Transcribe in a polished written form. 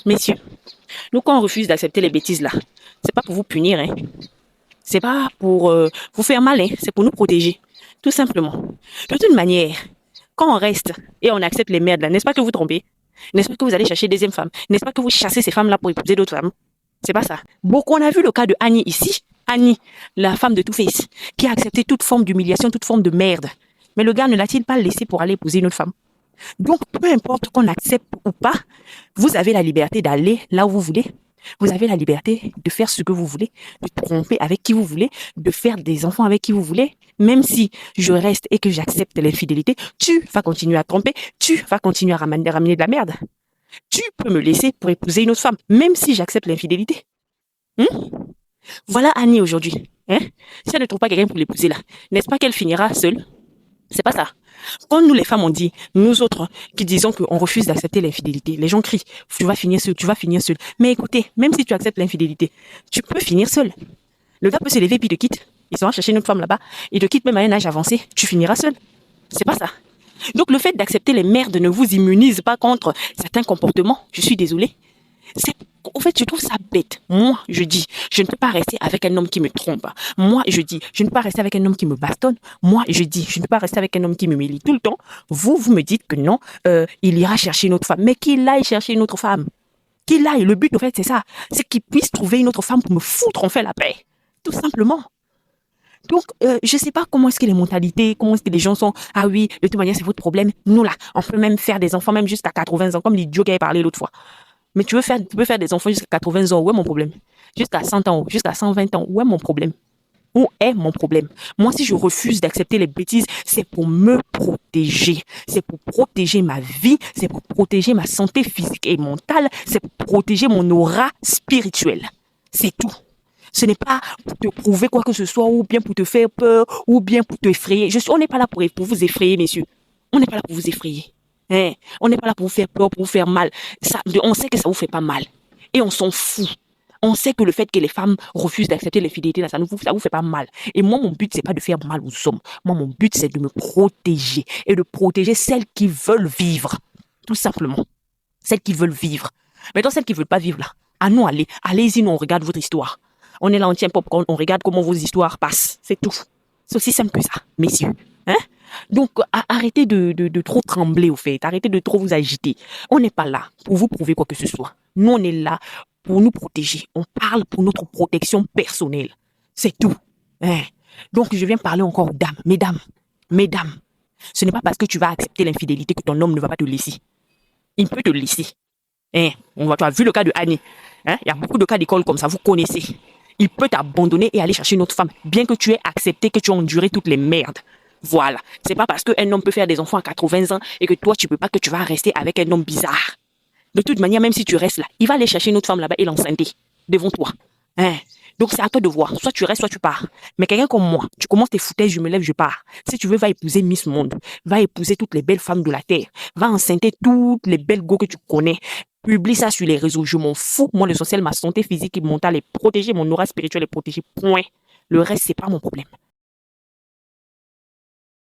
Messieurs, nous, quand on refuse d'accepter les bêtises là, c'est pas pour vous punir, hein. C'est pas pour vous faire mal, hein. C'est pour nous protéger. Tout simplement. De toute manière, quand on reste et on accepte les merdes là, n'est-ce pas que vous trompez? N'est-ce pas que vous allez chercher deuxième femme? N'est-ce pas que vous chassez ces femmes-là pour épouser d'autres femmes? C'est pas ça. Beaucoup, on a vu le cas de Annie ici. Annie, la femme de Two-Face, qui a accepté toute forme d'humiliation, toute forme de merde. Mais le gars ne l'a-t-il pas laissé pour aller épouser une autre femme? Donc, peu importe qu'on accepte ou pas, vous avez la liberté d'aller là où vous voulez. Vous avez la liberté de faire ce que vous voulez, de tromper avec qui vous voulez, de faire des enfants avec qui vous voulez. Même si je reste et que j'accepte l'infidélité, tu vas continuer à tromper, tu vas continuer à ramener de la merde. Tu peux me laisser pour épouser une autre femme, même si j'accepte l'infidélité. Voilà Annie aujourd'hui. Si elle ne trouve pas quelqu'un pour l'épouser là, n'est-ce pas qu'elle finira seule? C'est pas ça. Quand nous les femmes on dit, nous autres qui disons qu'on refuse d'accepter l'infidélité, les gens crient, tu vas finir seul, tu vas finir seul. Mais écoutez, même si tu acceptes l'infidélité, tu peux finir seul. Le gars peut se lever puis te quitte. Il sera chercher une autre femme là-bas. Il te quitte même à un âge avancé. Tu finiras seul. C'est pas ça. Donc le fait d'accepter les merdes ne vous immunise pas contre certains comportements. Je suis désolée. En fait, je trouve ça bête. Moi, je dis, je ne peux pas rester avec un homme qui me trompe. Moi, je dis, je ne peux pas rester avec un homme qui me bastonne. Moi, je dis, je ne peux pas rester avec un homme qui me m'humilie tout le temps. Vous me dites que non, il ira chercher une autre femme. Mais qu'il aille chercher une autre femme. Qu'il aille. Le but, en fait, c'est ça. C'est qu'il puisse trouver une autre femme pour me foutre en fait la paix. Tout simplement. Donc, je sais pas comment est-ce que les mentalités, comment est-ce que les gens sont, ah oui, de toute manière, c'est votre problème. Nous, là, on peut même faire des enfants, même jusqu'à 80 ans, comme l'idiot qui avait parlé l'autre fois. Mais tu peux faire des enfants jusqu'à 80 ans, où est mon problème? Jusqu'à 100 ans, jusqu'à 120 ans, où est mon problème? Où est mon problème? Moi, si je refuse d'accepter les bêtises, c'est pour me protéger. C'est pour protéger ma vie, c'est pour protéger ma santé physique et mentale, c'est pour protéger mon aura spirituelle. C'est tout. Ce n'est pas pour te prouver quoi que ce soit, ou bien pour te faire peur, ou bien pour t'effrayer. On n'est pas là pour vous effrayer, messieurs. On n'est pas là pour vous effrayer. On n'est pas là pour vous faire peur, pour vous faire mal. On sait que ça vous fait pas mal. Et on s'en fout. On sait que le fait que les femmes refusent d'accepter les fidélités, ça vous fait pas mal. Et moi, mon but, c'est pas de faire mal aux hommes. Moi, mon but, c'est de me protéger. Et de protéger celles qui veulent vivre. Tout simplement. Celles qui veulent vivre. Maintenant, celles qui veulent pas vivre là. À nous, allez-y, nous, on regarde votre histoire. On est là, on tient popcorn, on regarde comment vos histoires passent. C'est tout. C'est aussi simple que ça, messieurs. Donc, arrêtez de trop trembler, au fait. Arrêtez de trop vous agiter. On n'est pas là pour vous prouver quoi que ce soit. Nous, on est là pour nous protéger. On parle pour notre protection personnelle. C'est tout. Donc, je viens parler encore aux dames. Mesdames, ce n'est pas parce que tu vas accepter l'infidélité que ton homme ne va pas te laisser. Il peut te laisser. Tu as vu le cas de Annie. Il y a beaucoup de cas d'école comme ça, vous connaissez. Il peut t'abandonner et aller chercher une autre femme, bien que tu aies accepté, que tu as enduré toutes les merdes. Voilà. C'est pas parce qu'un homme peut faire des enfants à 80 ans et que toi, tu peux pas, que tu vas rester avec un homme bizarre. De toute manière, même si tu restes là, il va aller chercher une autre femme là-bas et l'enceinte devant toi. Donc, c'est à toi de voir. Soit tu restes, soit tu pars. Mais quelqu'un comme moi, tu commences tes foutaises, je me lève, je pars. Si tu veux, va épouser Miss Monde. Va épouser toutes les belles femmes de la terre. Va enceinter toutes les belles go que tu connais. Publie ça sur les réseaux. Je m'en fous. Moi, l'essentiel, ma santé physique et mentale est protégée. Mon aura spirituelle est protégée. Point. Le reste, c'est pas mon problème.